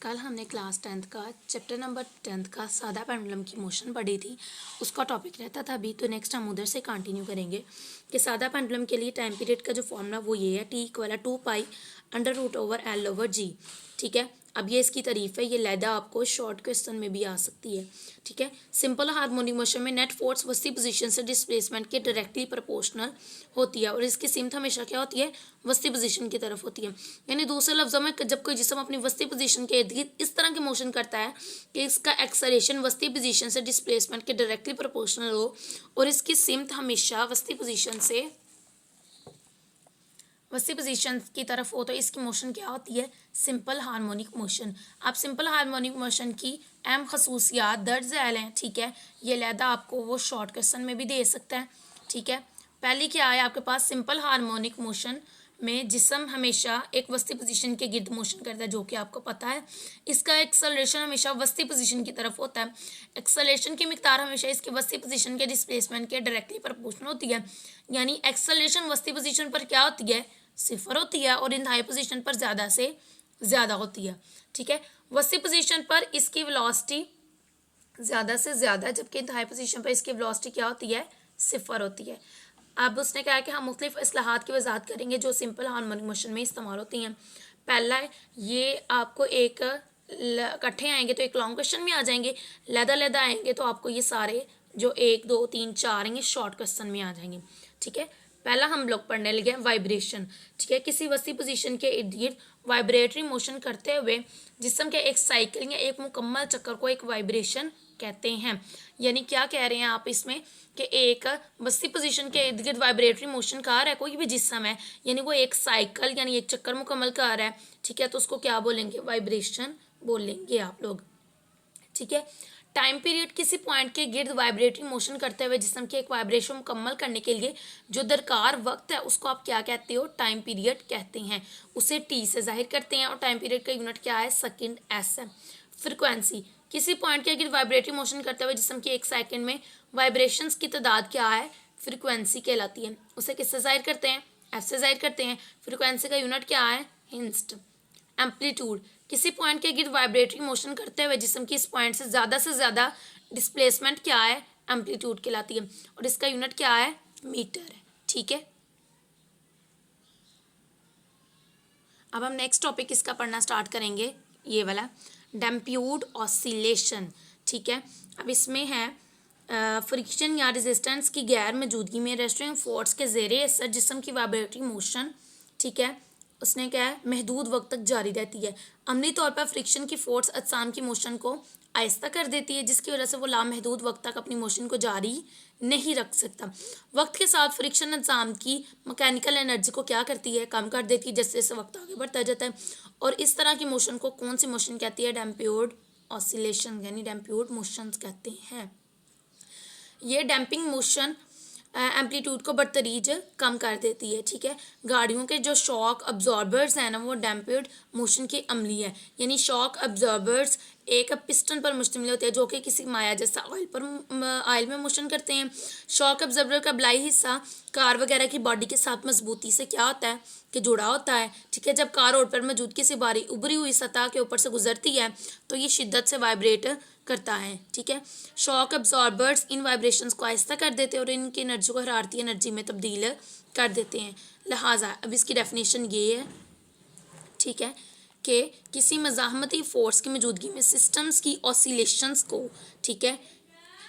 कल हमने class 10th का चैप्टर नंबर 10th का सादा पेंडुलम की मोशन पढ़ी थी। उसका टॉपिक रहता था अभी, तो नेक्स्ट हम उधर से कंटिन्यू करेंगे कि सादा पेंडुलम के लिए टाइम पीरियड का जो फॉर्मूला वो ये है, T=2π√L/G। ठीक है, अब ये इसकी तारीफ है, ये लैदा आपको शॉर्ट क्वेश्चन में भी आ सकती है। ठीक है, सिंपल हार्मोनिक मोशन में नेट फोर्स वस्ती पोजीशन से डिस्प्लेसमेंट के डायरेक्टली प्रोपोर्शनल होती है और इसकी सिमत हमेशा क्या होती है, वस्ती पोजीशन की तरफ होती है। यानी दूसरे लफ्जों में जब कोई जिस्म अपनी वस्ती पोजीशन के इर्द गिर्द इस तरह की मोशन करता है कि इसका एक्सेलरेशन वस्ती पोजीशन से डिस्प्लेसमेंट के डायरेक्टली प्रोपोर्शनल हो और इसकी सिमत हमेशा वस्ती पोजीशन की तरफ हो, तो इसकी मोशन क्या होती है, सिंपल हार्मोनिक मोशन। अब सिंपल हार्मोनिक मोशन की अहम खसूसियात दर्ज झैल हैं। ठीक है, ये लहदा आपको वो शॉर्ट क्वेश्चन में भी दे सकता है। ठीक है, पहली क्या है आपके पास, सिंपल हार्मोनिक मोशन में जिस्म हमेशा एक वस्ती पोजीशन के गिर्द मोशन करता है, जो कि आपको पता है। इसका एक्सेलरेशन हमेशा वस्ती पोजीशन की तरफ होता है। एक्सेलरेशन की मिकदार हमेशा इसकी वस्ती पोजीशन के डिस्प्लेसमेंट के डायरेक्टली प्रोपोर्शनल होती है। यानी एक्सेलरेशन वस्ती पोजीशन पर क्या होती है, सिफर होती है और इंतहाई पोजीशन पर ज़्यादा से ज़्यादा होती है। ठीक है, वस्ती पोजीशन पर इसकी वेलोसिटी ज़्यादा से ज़्यादा, जबकि इंतहाई पोजीशन पर इसकी वेलोसिटी क्या होती है, सिफर होती है। अब उसने कहा कि हम मुख्तलिफ असलाहत की वजाहत करेंगे जो सिंपल हार्मोनिक मोशन में इस्तेमाल होती हैं। पहला है, ये आपको एक इकट्ठे आएंगे तो एक लॉन्ग क्वेश्चन में आ जाएंगे, लहदा आएंगे तो आपको ये सारे जो 1 2 3 4 आएंगे शॉर्ट क्वेश्चन में आ जाएंगे। ठीक है, पहला हम लोग पढ़ने लगे वाइब्रेशन। ठीक है, किसी वस्ती पोजीशन के इर्द गिर्द वाइब्रेटरी मोशन करते हुए जिस्म के एक साइकिल या एक मुकम्मल चक्कर को एक वाइब्रेशन कहते हैं। यानी क्या कह रहे हैं आप इसमें कि एक वस्ती पोजीशन के इर्द गिर्द वाइब्रेटरी मोशन कर रहा है कोई भी जिस्म है, यानी वो एक साइकिल यानी एक चक्कर मुकम्मल कर रहा है। ठीक है, तो उसको क्या बोलेंगे, वाइब्रेशन बोलेंगे आप लोग। ठीक है, टाइम पीरियड किसी पॉइंट के गिर्द वाइब्रेटरी मोशन करते हुए जिस्म के एक वाइब्रेशन मुकम्मल करने के लिए जो दरकार वक्त है उसको आप क्या कहते हो, टाइम पीरियड कहते हैं। उसे टी से जाहिर करते हैं और टाइम पीरियड का यूनिट क्या है, सेकंड एस है। फ्रिक्वेंसी, किसी पॉइंट के गिर्द वाइब्रेटरी मोशन करते हुए जिस्म की एक सेकंड में वाइब्रेशंस की तादाद क्या है, फ्रिक्वेंसी कहलाती है। उसे किससे जाहिर करते हैं, एफ से जाहिर करते हैं। फ्रिक्वेंसी का यूनिट क्या है, हिंस्ट। एम्पलीट्यूड, किसी पॉइंट के गिर्द वाइब्रेटरी मोशन करते हुए जिस्म की इस पॉइंट से ज़्यादा डिस्प्लेसमेंट क्या है, एम्पलीट्यूड कहलाती है और इसका यूनिट क्या है, मीटर है। ठीक है, अब हम नेक्स्ट टॉपिक इसका पढ़ना स्टार्ट करेंगे, ये वाला डैम्प्यूड ऑसिलेशन। ठीक है, अब इसमें है फ्रिक्शन या रेजिस्टेंस की गैर मौजूदगी में रेस्टिंग फोर्स के ज़ेरे असर जिस्म की वाइब्रेटरी मोशन, ठीक है, उसने क्या है, महदूद वक्त तक जारी रहती है। अमली तौर पर फ्रिक्शन की फोर्स अजसाम की मोशन को आहिस्ता कर देती है, जिसकी वजह से वो लामहदूद वक्त तक अपनी मोशन को जारी नहीं रख सकता। वक्त के साथ फ्रिक्शन अजसाम की मैकेनिकल एनर्जी को क्या करती है, कम कर देती है जैसे जैसे वक्त आगे बढ़ता जाता है। और इस तरह की मोशन को कौन सी मोशन कहती है, डैम्प्यूड ऑसिलेशन यानी डैम्प्यूड मोशंस कहते हैं। ये डैम्पिंग मोशन एम्पलीट्यूड को बदतरीज कम कर देती है। ठीक है, गाड़ियों के जो शॉक अब्जॉर्बर्स हैं ना, वो डैम्प्यूड मोशन की अमली है। यानी शॉक अब्जॉर्बर्स एक पिस्टन पर मुश्तमिल होते हैं जो कि किसी माया जैसा ऑयल में मोशन करते हैं। शॉक अब्जॉर्बर का बलाई हिस्सा कार वगैरह की बॉडी के साथ मजबूती से क्या होता है कि जुड़ा होता है। ठीक है, जब कार रोड पर मौजूद किसी भारी उभरी हुई सतह के ऊपर से गुजरती है तो ये शिद्दत से वाइब्रेट करता है। ठीक है, शॉक अब्जॉर्बर्स इन वाइब्रेशंस को आहिस्ता कर देते हैं और इनकी एनर्जी को हरारती एनर्जी में तब्दील कर देते हैं। लिहाजा अब इसकी डेफिनेशन ये है, ठीक है, कि किसी मज़ाहमती फोर्स की मौजूदगी में सिस्टम्स की ऑसिलेशंस को, ठीक है,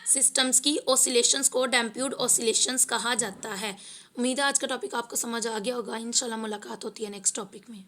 सिस्टम्स की ऑसिलेशंस को डैम्प्यूड ऑसिलेशंस कहा जाता है। उम्मीद है आज का टॉपिक आपको समझ आ गया होगा। इंशाल्लाह मुलाकात होती है नेक्स्ट टॉपिक में।